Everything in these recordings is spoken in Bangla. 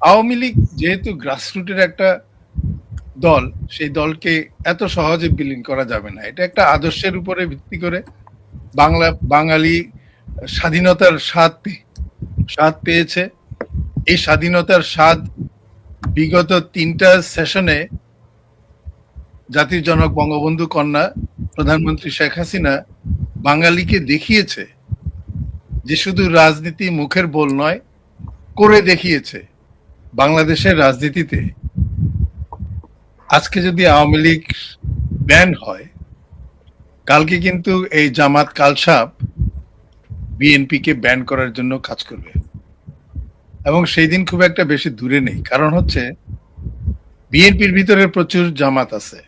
আওয়ামী লীগ যেহেতু গ্রাসরুটের একটা দল, সেই দলকে এত সহজে বিলীন করা যাবে না। এটা একটা আদর্শের উপরে ভিত্তি করে বাঙালি স্বাধীনতার স্বাদ পেয়েছে। এই স্বাধীনতার স্বাদ বিগত ৩টা সেশনে জাতির জনক বঙ্গবন্ধু কন্যা প্রধানমন্ত্রী শেখ হাসিনা বাঙালিকে দেখিয়েছে যে শুধু রাজনীতি মুখের বল নয়, করে দেখিয়েছে। বাংলাদেশের রাজনীতিতে আজকে যদি আওয়ামী লীগ ব্যান হয়, কালকে কিন্তু এই জামাত কালসাপ বিএনপিকে ব্যান করার জন্য কাজ করবে, এবং সেই দিন খুব একটা বেশি দূরে নেই। কারণ হচ্ছে বিএনপির ভিতরে প্রচুর জামাত আছে।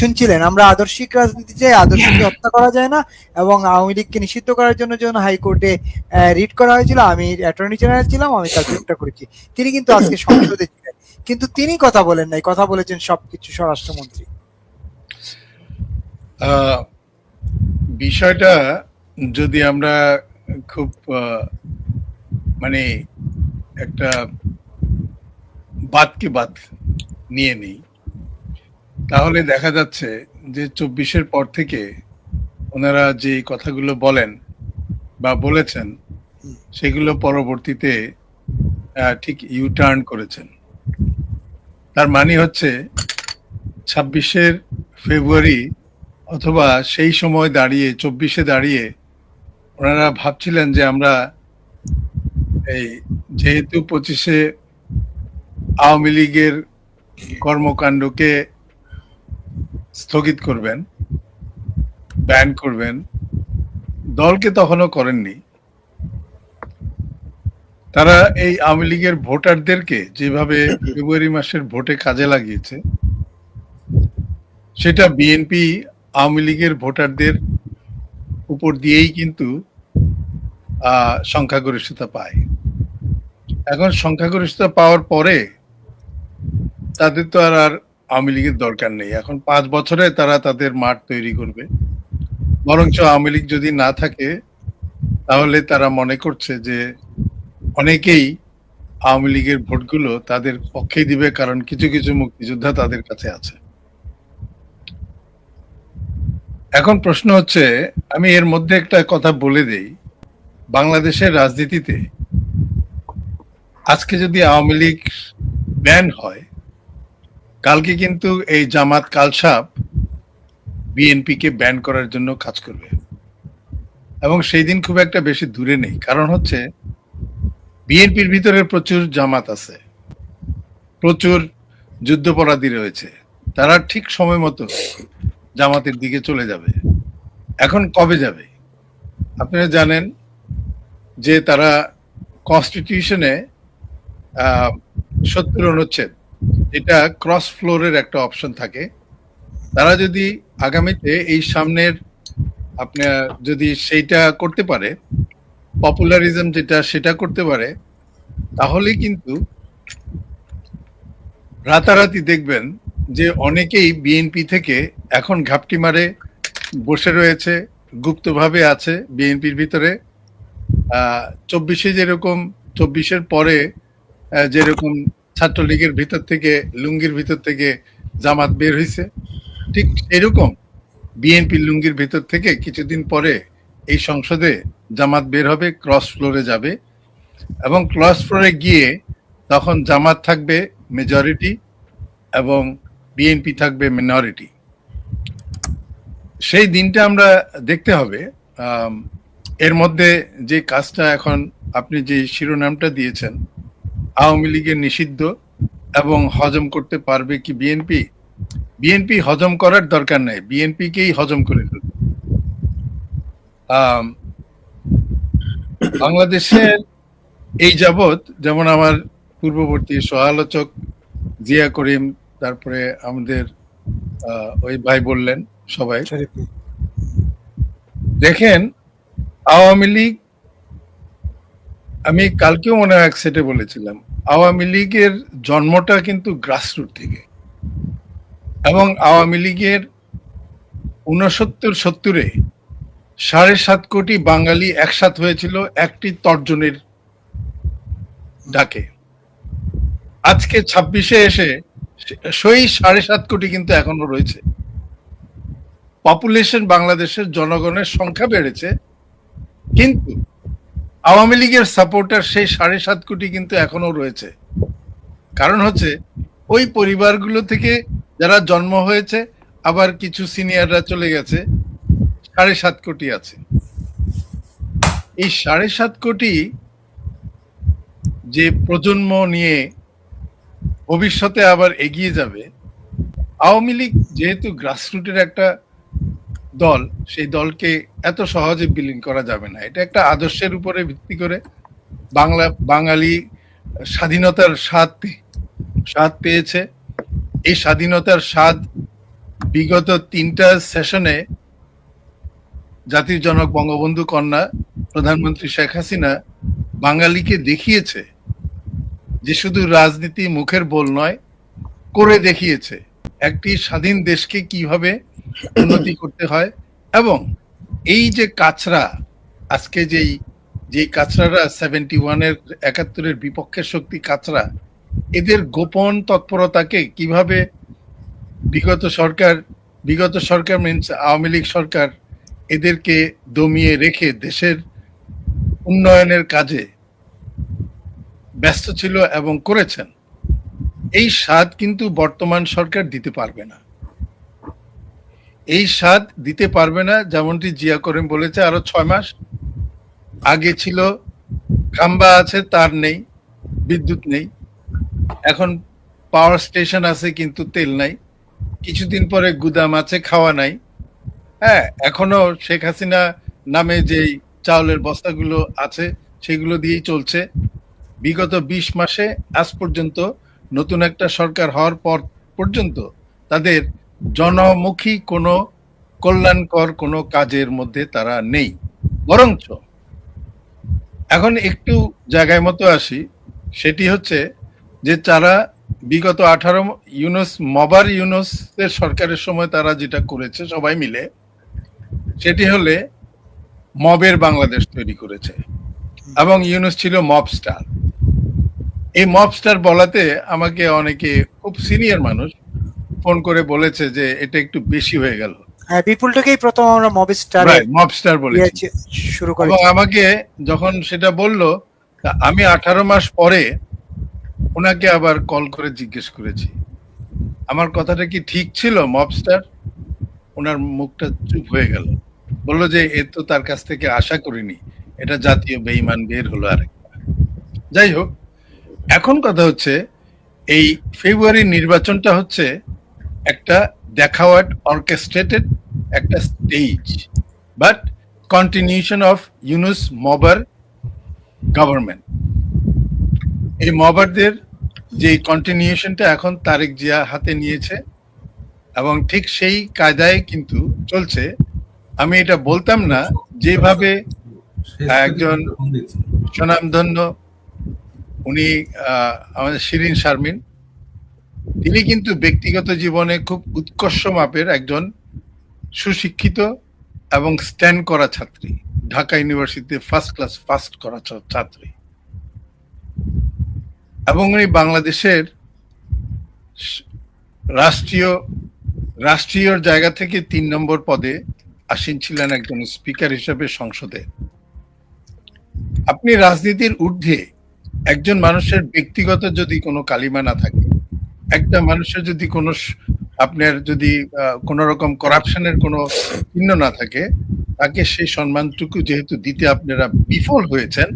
শুনছিলেন আমরা আদর্শিক রাজনীতি চাই, আদর্শকে হত্যা করা যায় না, এবং আওয়ামী লীগকে নিষিদ্ধ করার জন্য হাইকোর্টে রিট করা হয়েছিল। আমি অ্যাটর্নি জেনারেল ছিলাম, আমি তার বিরোধিতা করেছি। তিনি কিন্তু আজকে সংসদে ছিলেন, কিন্তু তিনি কথা বলেন নাই, কথা বলেছেন সবকিছু স্বরাষ্ট্রমন্ত্রী। বিষয়টা যদি আমরা খুব মানে একটা বাদকে বাদ নিয়ে নেই, তাহলে দেখা যাচ্ছে যে ২৪-এর পর থেকে ওনারা যে কথাগুলো বলেন বা বলেছেন, সেগুলো পরবর্তীতে ঠিক ইউটার্ন করেছেন। তার মানে হচ্ছে ২৬-এর ফেব্রুয়ারি অথবা সেই সময় দাঁড়িয়ে ২৪-এ দাঁড়িয়ে ওনারা ভাবছিলেন যে আমরা এই যেহেতু ২৫-এ আওয়ামী লীগের কর্মকাণ্ডকে স্থগিত করবেন, ব্যান করবেন, দলকে তখনও করেননি। তারা এই আওয়ামী লীগের ভোটারদেরকে যেভাবে ফেব্রুয়ারি মাসের ভোটে কাজে লাগিয়েছে, সেটা বিএনপি আওয়ামী লীগের ভোটারদের উপর দিয়েই কিন্তু সংখ্যাগরিষ্ঠতা পায়। এখন সংখ্যাগরিষ্ঠতা পাওয়ার পরে তাদের তো আর আওয়ামী লীগের দরকার নেই। এখন ৫ বছরে তারা তাদের মাঠ তৈরি করবে। বরঞ্চ আওয়ামী লীগ যদি না থাকে, তাহলে তারা মনে করছে যে অনেকেই আওয়ামী লীগের ভোটগুলো তাদের পক্ষেই দিবে, কারণ কিছু কিছু মুক্তিযোদ্ধা তাদের কাছে আছে। এখন প্রশ্ন হচ্ছে, আমি এর মধ্যে একটা কথা বলে দেই, বাংলাদেশের রাজনীতিতে আজকে যদি আওয়ামী লীগ ব্যান হয়, কালকে কিন্তু এই জামাত কালসাপ বিএনপিকে ব্যান করার জন্য কাজ করবে, এবং সেই দিন খুব একটা বেশি দূরে নেই। কারণ হচ্ছে বিএনপির ভিতরে প্রচুর জামাত আছে, প্রচুর যুদ্ধাপরাধী রয়েছে। তারা ঠিক সময় মতো জামাতের দিকে চলে যাবে। এখন কবে যাবে? আপনারা জানেন যে তারা কনস্টিটিউশনে ৭০ অনুচ্ছেদ, এটা ক্রস ফ্লোরের একটা অপশন থাকে। তারা যদি আগামীতে এই সামনের আপনার যদি সেইটা করতে পারে, পপুলারিজম যেটা সেটা করতে পারে, তাহলে কিন্তু রাতারাতি দেখবেন যে অনেকেই বিএনপি থেকে এখন ঘাপটি মারে বসে রয়েছে, গুপ্তভাবে আছে বিএনপির ভিতরে। ২৪-এ যেরকম ২৪-এর পরে যেরকম ছাত্রলীগের ভিতর থেকে, লুঙ্গির ভিতর থেকে জামাত বের হয়েছে, ঠিক এরকম বিএনপির লুঙ্গির ভিতর থেকে কিছুদিন পরে এই সংসদে জামাত বের হবে, ক্রস ফ্লোরে যাবে, এবং ক্রস ফ্লোরে গিয়ে তখন জামাত থাকবে মেজরিটি এবং বিএনপি থাকবে মিনরিটি। সেই দিনটা আমরা দেখতে হবে। এর মধ্যে যে কাজটা এখন আপনি যে শিরোনামটা দিয়েছেন, আওয়ামী লীগের নিষিদ্ধ এবং হজম করতে পারবে কি বিএনপি? বিএনপি হজম করার দরকার নাই, বিএনপিকেই হজম করে ফেলবে। বাংলাদেশের এই যাবৎ, যেমন আমার পূর্ববর্তী সহ-আলোচক জিয়া করিম, তারপরে আমাদের ওই ভাই বললেন সবাই, দেখেন আওয়ামী লীগ, আমি কালকেও মনে হয় একসেটে বলেছিলাম, আওয়ামী লীগের জন্মটা কিন্তু গ্রাসরুট থেকে, এবং আওয়ামী লীগের ৬৯-৭০-এ ৭.৫ কোটি বাঙালি একসাথ হয়েছিল একটি তর্জনের ডাকে। আজকে 26-এ এসে সেই 7.5 কোটি কিন্তু এখনো রয়েছে। পপুলেশন বাংলাদেশের জনগণের সংখ্যা বেড়েছে, কিন্তু আওয়ামী লীগের সাপোর্টার সেই 7.5 কোটি কিন্তু এখনো রয়েছে। কারণ হচ্ছে ওই পরিবারগুলো থেকে যারা জন্ম হয়েছে, আবার কিছু সিনিয়ররা চলে গেছে, 7.5 কোটি আছে। এই 7.5 কোটি যে প্রজন্ম নিয়ে ভবিষ্যতে আবার এগিয়ে যাবে, আওয়ামী লীগ যেহেতু গ্রাসরুটের একটা দল, সেই দলকে এত সহজে বিলীন করা যাবে না। এটা একটা আদর্শের উপরে ভিত্তি করে বাঙালি স্বাধীনতার স্বাদ পেয়েছে। এই স্বাধীনতার স্বাদ বিগত 3টা সেশনে জাতির জনক বঙ্গবন্ধু কন্যা প্রধানমন্ত্রী শেখ হাসিনা বাঙালিকে দেখিয়েছে যে শুধু রাজনীতি মুখের বল নয়, করে দেখিয়েছে একটি স্বাধীন দেশকে কিভাবে উন্নতি করতে হয়। এবং এই যে কাচরা, আজকে যেই কাচরারা 71-এর 71-এর বিপক্ষের শক্তি কাচরা, এদের গোপন তৎপরতাকে কিভাবে বিগত সরকার মিনস আওয়ামী লীগ সরকার এদেরকে দমিয়ে রেখে দেশের উন্নয়নের কাজে ব্যস্ত ছিল এবং করেছেন, এই স্বাদ কিন্তু বর্তমান সরকার দিতে পারবে না। এই স্বাদ দিতে পারবে না, যেমনটি জিয়া করিম বলেছে আরো 6 মাস আগে ছিল খাম্বা আছে তার নেই, বিদ্যুৎ নেই, এখন পাওয়ার স্টেশন আছে কিন্তু তেল নাই, কিছুদিন পরে গুদাম আছে খাওয়া নাই। হ্যাঁ, এখনো শেখ হাসিনা নামে যেই চাউলের বস্তাগুলো আছে সেগুলো দিয়েই চলছে। বিগত 20 মাসে আজ পর্যন্ত নতুন একটা সরকার হওয়ার পর পর্যন্ত তাদের জনমুখী কোনো কল্যাণকর কোনো কাজের মধ্যে তারা নেই। বরঞ্চ এখন একটু জায়গায় মতো আসি, সেটি হচ্ছে যে তারা বিগত 18 ইউনূসের সরকারের সময় তারা যেটা করেছে সবাই মিলে, সেটি হলে মবের বাংলাদেশ তৈরি করেছে এবং ইউনূস ছিল মবস্টার। এই মবস্টার বলাতে আমাকে অনেকে, খুব সিনিয়র মানুষ, ফোন করে বলেছে যে এটা একটু বেশি হয়ে গেল। হ্যাঁ, বিপুলটাকেই প্রথম আমরা মবস্টার বলেছি শুরু এবং করেছি। আমাকে যখন সেটা বললো, আমি 18 মাস পরে ওনাকে আবার কল করে জিজ্ঞেস করেছি আমার কথাটা কি ঠিক ছিল মবস্টার। ওনার মুখটা চুপ হয়ে গেল, বললো যে এ তো তার কাছ থেকে আশা করিনি, এটা জাতীয় বেঈমান বের হলো আরেকটা। যাই হোক, এখন কথা হচ্ছে এই ফেব্রুয়ারি নির্বাচনটা হচ্ছে একটা দেখাওয়াট অর্কেস্ট্রেটেড একটা stage, but continuation of Yunus মবার গভর্নমেন্ট। এই মবারদের যে কন্টিনিউশনটা এখন তারেক জিয়া হাতে নিয়েছে এবং ঠিক সেই কায়দায় কিন্তু চলছে। আমি এটা বলতাম না যেভাবে একজন স্বনামধন্য উনি আমাদের শিরিন শারমিন, তিনি কিন্তু ব্যক্তিগত জীবনে খুব উৎকর্ষ মাপের একজন সুশিক্ষিত এবং স্ট্যান্ড করা ছাত্রী, ঢাকা ইউনিভার্সিটিতে ফার্স্ট করা ছাত্রী, এবং উনি বাংলাদেশের রাষ্ট্রীয় জায়গা থেকে 3 নম্বর পদে আসীন ছিলেন একজন স্পিকার হিসেবে সংসদে। আপনি রাজনীতির ঊর্ধ্বে একজন মানুষের ব্যক্তিগত যদি কোনো কালিমা না থাকে, একটা মানুষের যদি কোনো আপনার যদি কোনো রকম করাপশনের কোনো চিহ্ন না থাকে, তাকে সেই সম্মানটুকু যেহেতু দিতে আপনারা বিফল হয়েছেন,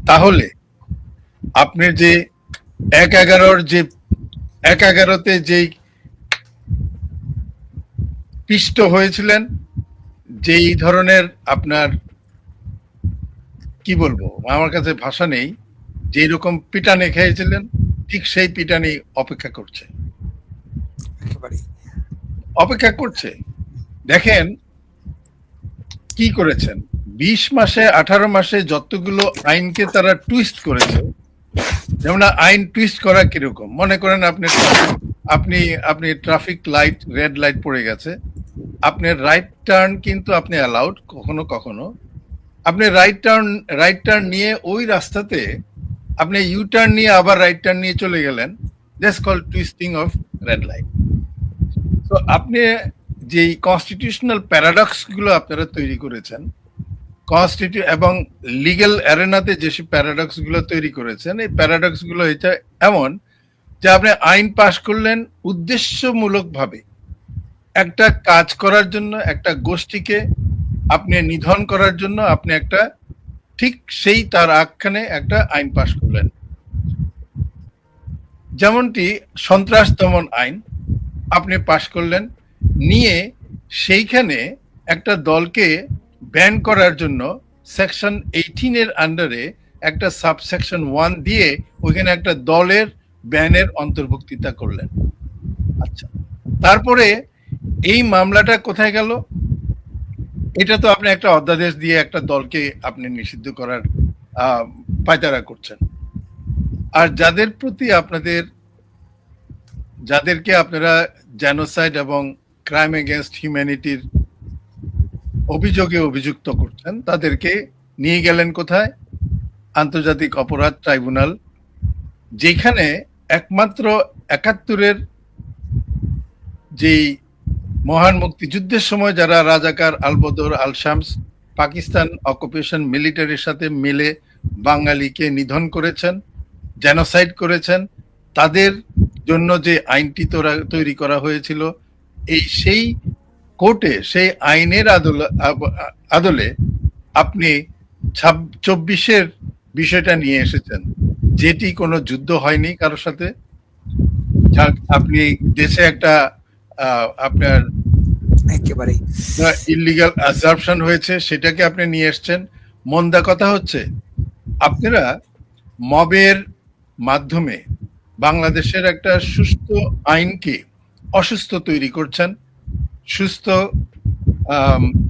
তাহলে আপনার যে 1/11-তে যেই পিষ্ট হয়েছিলেন, যেই ধরনের আপনার কি বলবো, আমার কাছে ভাষা নেই, যেই রকম পিটানি খেয়েছিলেন, ঠিক সেই পিটানি অপেক্ষা করছে। দেখেন কি করেছেন, 20 মাসে 18 মাসে যতগুলো আইনকে তারা টুইস্ট করেছে। যেমন আইন টুইস্ট করা কিরকম, মনে করেন আপনি ট্রাফিক লাইট, রেড লাইট পড়ে গেছে, আপনার রাইট টার্ন কিন্তু আপনি অ্যালাউড, কখনো কখনো আপনি রাইট টার্ন নিয়ে ওই রাস্তাতে আপনি ইউ টার্ন নিয়ে আবার রাইট টার্ন নিয়ে চলে গেলেন, that's called twisting of red light. তো আপনি যে কনস্টিটিউশনাল প্যারাডক্স গুলো আপনারা তৈরি করেছেন, এবং লিগ্যাল অ্যারেনাতে যেসব প্যারাডক্স গুলো তৈরি করেছেন, এই প্যারাডক্স গুলো এটা এমন যে আপনি আইন পাশ করলেন উদ্দেশ্যমূলক ভাবে একটা কাজ করার জন্য, একটা গোষ্ঠীকে আপনি নিধন করার জন্য আপনি একটা ঠিক সেই তার আখ্যানে একটা আইন পাশ করলেন। যেমনটি সন্ত্রাস দমন আইন আপনি পাশ করলেন, নিয়ে সেইখানে একটা দলকে ব্যান করার জন্য সেকশন 18 এর আন্ডারে একটা সাবসেকশন 1 দিয়ে ওইখানে একটা দলের ব্যানের অন্তর্ভুক্তিতা করলেন। আচ্ছা, তারপরে এই মামলাটা কোথায় গেল? এটা তো আপনি একটা অধ্যাদেশ দিয়ে একটা দলকে আপনি নিষিদ্ধ করার পায়তারা করছেন। আর যাদের প্রতি যাদেরকে আপনারা জেনোসাইড এবং ক্রাইম এগেইনস্ট হিউম্যানিটির অভিযোগে অভিযুক্ত করছেন, তাদেরকে নিয়ে গেলেন কোথায়? আন্তর্জাতিক অপরাধ ট্রাইব্যুনাল, যেখানে একমাত্র 71-এর যেই মহান মুক্তিযুদ্ধের সময় যারা রাজাকার আল বদর, আল শামস পাকিস্তান অকুপেশন মিলিটারির সাথে মিলে বাঙালিকে নিধন করেছেন, জেনোসাইড করেছেন, তাদের জন্য যে আইনটি তৈরি করা হয়েছিল, সেই কোর্টে সেই আইনের আদলে আপনি 24-এর বিষয়টা নিয়ে এসেছেন, যেটি কোনো যুদ্ধ হয়নি কারোর সাথে। আপনি দেশে একটা আপনার একেবারেই ইলিগাল অ্যাবজর্পশন হয়েছে, সেটাকে আপনি নিয়ে এসছেন। মন্দা কথা হচ্ছে আপনারা মবের মাধ্যমে বাংলাদেশের একটা সুস্থ আইনকে অসুস্থ তৈরি করছেন, সুস্থ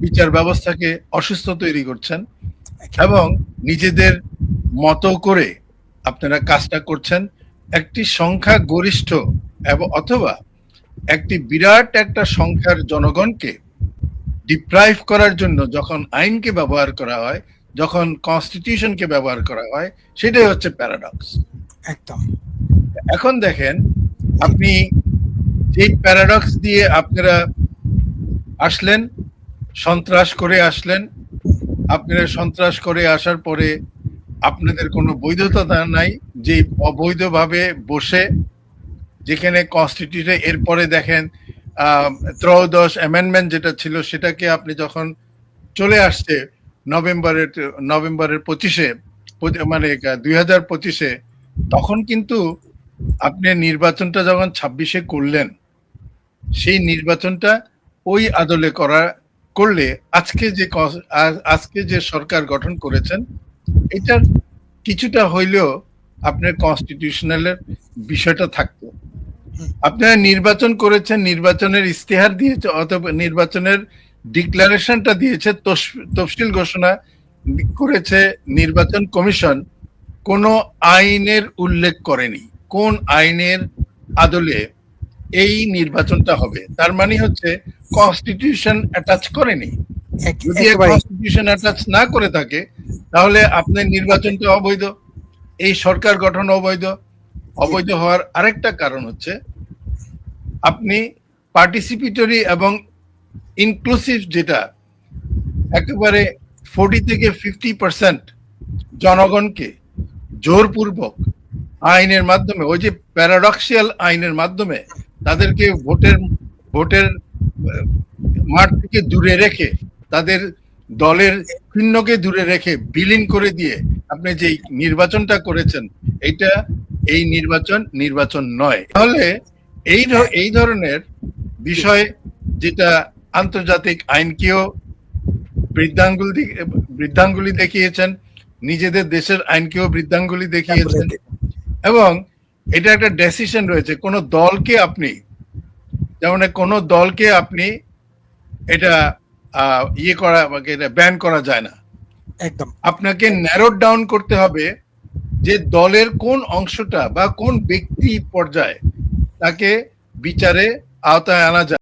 বিচার ব্যবস্থাকে অসুস্থ তৈরি করছেন, এবং নিজেদের মতো করে আপনারা কাজটা করছেন। একটি সংখ্যা গরিষ্ঠ এবং অথবা একটি বিরাট একটা সংখ্যার জনগণকে ডিপ্রাইভ করার জন্য যখন আইনকে ব্যবহার করা হয়, যখন কনস্টিটিউশনকে ব্যবহার করা হয়, সেটাই হচ্ছে প্যারাডক্স। একদম। এখন দেখেন, আপনি যে প্যারাডক্স দিয়ে আপনারা আসলেন, সন্ত্রাস করে আসলেন, আপনারা সন্ত্রাস করে আসার পরে আপনাদের কোনো বৈধতা নাই, যে অবৈধভাবে বসে, যেখানে কনস্টিটিউশনে এরপরে দেখেন ত্রয়োদশ অ্যামেন্ডমেন্ট যেটা ছিল, সেটাকে আপনি যখন চলে আসছে নভেম্বরের 25-এ, মানে 2025-এ, তখন কিন্তু আপনি নির্বাচনটা যখন 26-এ করলেন, সেই নির্বাচনটা ওই আদলে করলে আজকে যে সরকার গঠন করেছেন, এটার কিছুটা হইলেও আপনার কনস্টিটিউশনালের বিষয়টা থাকতো। আপনারা নির্বাচন করেছেন, নির্বাচনের ইস্তেহার দিয়েছে অথবা নির্বাচনের ডিক্লারেশনটা দিয়েছে, তফসিল ঘোষণা করেছে নির্বাচন কমিশন, কোনো আইনের উল্লেখ করেনি কোন আইনের আদলে এই নির্বাচনটা হবে। তার মানে হচ্ছে কনস্টিটিউশন অ্যাটাচ করেনি। যদি কনস্টিটিউশন অ্যাটাচ না করে থাকে, তাহলে আপনার নির্বাচনটা অবৈধ, এই সরকার গঠন অবৈধ। অবৈধ হওয়ার আরেকটা কারণ হচ্ছে আপনি পার্টিসিপেটরি এবং ইনক্লুসিভ, যেটা একেবারে 40 থেকে 50% জনগণকে জোরপূর্বক আইনের মাধ্যমে, ওই যে প্যারাডক্সিয়াল আইনের মাধ্যমে তাদেরকে ভোটের মাঠ থেকে দূরে রেখে, তাদের দলের চিহ্নকে দূরে রেখে বিলীন করে দিয়ে আপনি যে নির্বাচনটা করেছেন, এই নির্বাচন নয়। তাহলে এই ধরনের বিষয়, যেটা আন্তর্জাতিক আইনকেও বৃদ্ধাঙ্গুলি দেখিয়েছেন, নিজেদের দেশের আইনকেও বৃদ্ধাঙ্গুলি দেখিয়েছেন, এবং এটা একটা ডিসিশন রয়েছে। কোন দলকে আপনি এটা ব্যান করা যায় না। একদম, আপনাকে ন্যারো ডাউন করতে হবে যে দলের কোন অংশটা বা কোন ব্যক্তি পর্যায়ে তাকে বিচারে আওতায় আনা যায়।